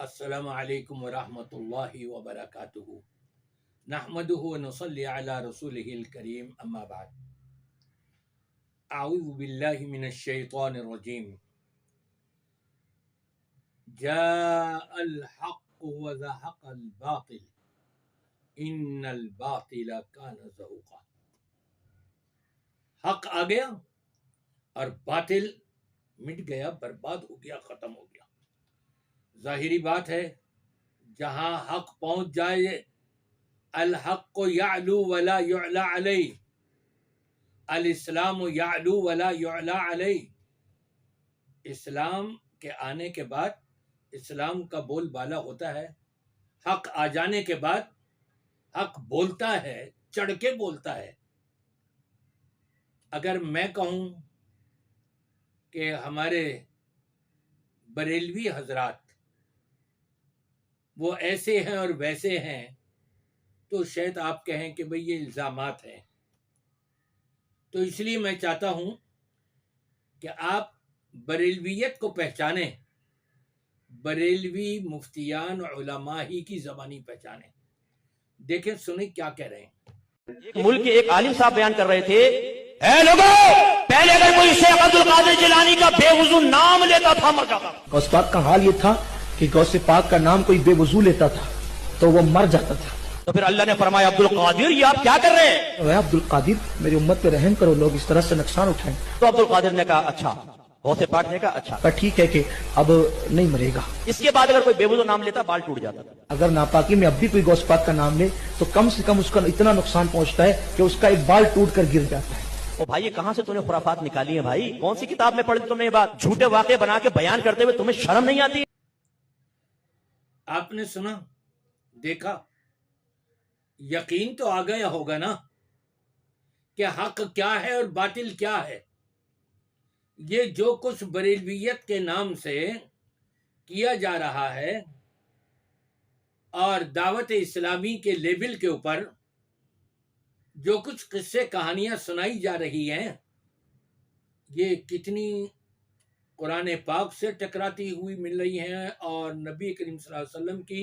السلام علیکم ورحمۃ اللہ وبرکاتہ نحمدہ ونصلی علی رسولہ الکریم اما بعد اعوذ باللہ من الشیطان الرجیم جاء الحق وزهق الباطل ان الباطل کان زہوقا۔ حق آ گیا اور باطل مٹ گیا، برباد ہو گیا، ختم ہو گیا۔ ظاہری بات ہے، جہاں حق پہنچ جائے، الحق یعلو ولا یعلا علیہ، الاسلام یعلو ولا یعلا علیہ۔ اسلام کے آنے کے بعد اسلام کا بول بالا ہوتا ہے، حق آ جانے کے بعد حق بولتا ہے، چڑھ کے بولتا ہے۔ اگر میں کہوں کہ ہمارے بریلوی حضرات وہ ایسے ہیں اور ویسے ہیں، تو شاید آپ کہیں کہ بھئی یہ الزامات ہیں۔ تو اس لیے میں چاہتا ہوں کہ آپ بریلویت کو پہچانیں، بریلوی مفتیان علماء ہی کی زبانی پہچانیں۔ دیکھیں سنیں کیا کہہ رہے ہیں۔ ملک کے ایک عالم صاحب بیان کر رہے تھے، اے لوگو، پہلے اگر کوئی شیخ عبد القادر جیلانی کا بے وضو نام لیتا تھا مر جاتا تھا۔ غوث پاک کا حال یہ تھا کہ غوث پاک کا نام کوئی بے وضو لیتا تھا تو وہ مر جاتا تھا۔ تو پھر اللہ نے فرمایا عبد القادر یہ آپ کیا کر رہے ہیں؟ اے عبد القادر، میری امت پہ رحم کرو، لوگ اس طرح سے نقصان اٹھائیں۔ تو عبد القادر نے کہا اچھا، غوث پاک نے کہا اچھا، پر ٹھیک ہے کہ اب نہیں مرے گا۔ اس کے بعد اگر کوئی بے وضو نام لیتا بال ٹوٹ جاتا تھا۔ اگر ناپاکی میں اب بھی کوئی غوث پاک کا نام لے تو کم سے کم اس کا اتنا نقصان پہنچتا ہے کہ اس کا ایک بال ٹوٹ کر گر جاتا ہے۔ او بھائی یہ کہاں سے تم نے خرافات نکالی ہیں بھائی؟ کون سی کتاب میں پڑھی تم نے یہ بات؟ جھوٹے واقعے بنا کے بیان کرتے ہوئے تمہیں شرم نہیں آتی؟ آپ نے سنا، دیکھا، یقین تو آ گیا ہوگا نا کہ حق کیا ہے اور باطل کیا ہے۔ یہ جو کچھ بریلویت کے نام سے کیا جا رہا ہے اور دعوت اسلامی کے لیبل کے اوپر جو کچھ قصے کہانیاں سنائی جا رہی ہیں، یہ کتنی قرآن پاک سے ٹکراتی ہوئی مل رہی ہیں اور نبی کریم صلی اللہ علیہ وسلم کی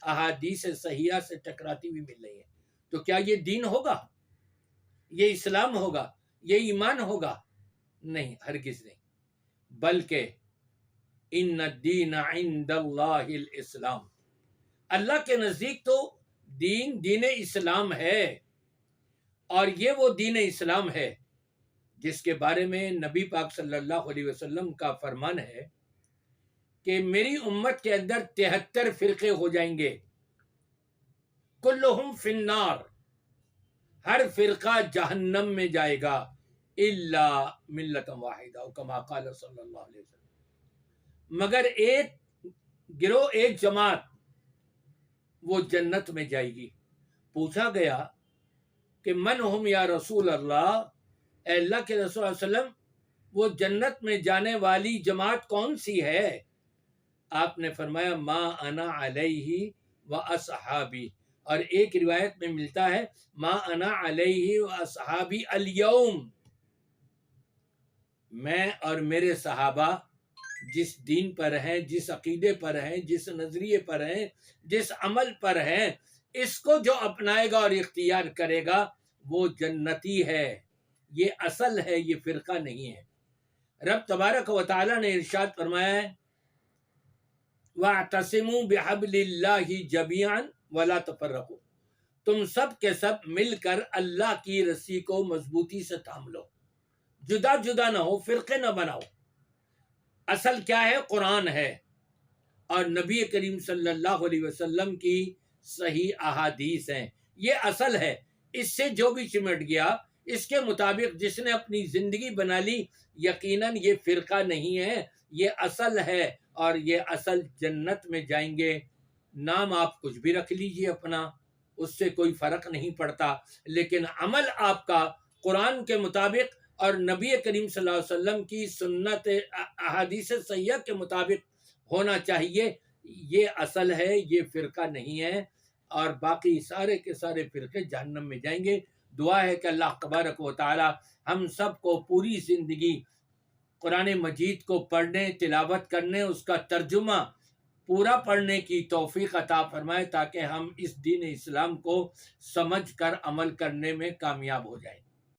احادیث صحیحہ سے ٹکراتی ہوئی مل رہی ہیں۔ تو کیا یہ دین ہوگا؟ یہ اسلام ہوگا؟ یہ ایمان ہوگا؟ نہیں، ہرگز نہیں۔ بلکہ ان الدین عند اللہ الاسلام، اللہ کے نزدیک تو دین اسلام ہے، اور یہ وہ دین اسلام ہے جس کے بارے میں نبی پاک صلی اللہ علیہ وسلم کا فرمان ہے کہ میری امت کے اندر 73 فرقے ہو جائیں گے، کلہم فی النار، ہر فرقہ جہنم میں جائے گا، الا ملۃ واحدہ کما قال صلی اللہ علیہ وسلم، مگر ایک گروہ، ایک جماعت وہ جنت میں جائے گی۔ پوچھا گیا کہ من ہم یا رسول اللہ، اے اللہ کے رسول صلی اللہ علیہ وسلم، وہ جنت میں جانے والی جماعت کون سی ہے؟ آپ نے فرمایا ما انا علیہ و اصحابی، اور ایک روایت میں ملتا ہے ما انا علیہ و اصحابی الیوم، میں اور میرے صحابہ جس دین پر ہیں، جس عقیدے پر ہیں، جس نظریے پر ہیں، جس عمل پر ہیں، اس کو جو اپنائے گا اور اختیار کرے گا وہ جنتی ہے۔ یہ اصل ہے، یہ فرقہ نہیں ہے۔ رب تبارک و تعالی نے ارشاد فرمایا ہے وَاعْتَصِمُوا بِحَبْلِ اللَّهِ جَمِيعًا وَلَا تَفَرَّقُوا، تم سب کے سب مل کر اللہ کی رسی کو مضبوطی سے تھام لو، جدا جدا نہ ہو، فرقے نہ بناؤ۔ اصل کیا ہے؟ قرآن ہے اور نبی کریم صلی اللہ علیہ وسلم کی صحیح احادیث ہیں، یہ اصل ہے۔ اس سے جو بھی چمٹ گیا، اس کے مطابق جس نے اپنی زندگی بنا لی، یقیناً یہ فرقہ نہیں ہے، یہ اصل ہے، اور یہ اصل جنت میں جائیں گے۔ نام آپ کچھ بھی رکھ لیجئے اپنا، اس سے کوئی فرق نہیں پڑتا، لیکن عمل آپ کا قرآن کے مطابق اور نبی کریم صلی اللہ علیہ وسلم کی سنت احادیث صحیحہ کے مطابق ہونا چاہیے۔ یہ اصل ہے، یہ فرقہ نہیں ہے، اور باقی سارے کے سارے فرقے جہنم میں جائیں گے۔ دعا ہے کہ اللہ تبارک و تعالی ہم سب کو پوری زندگی قرآن مجید کو پڑھنے، تلاوت کرنے، اس کا ترجمہ پورا پڑھنے کی توفیق عطا فرمائے تاکہ ہم اس دین اسلام کو سمجھ کر عمل کرنے میں کامیاب ہو جائیں۔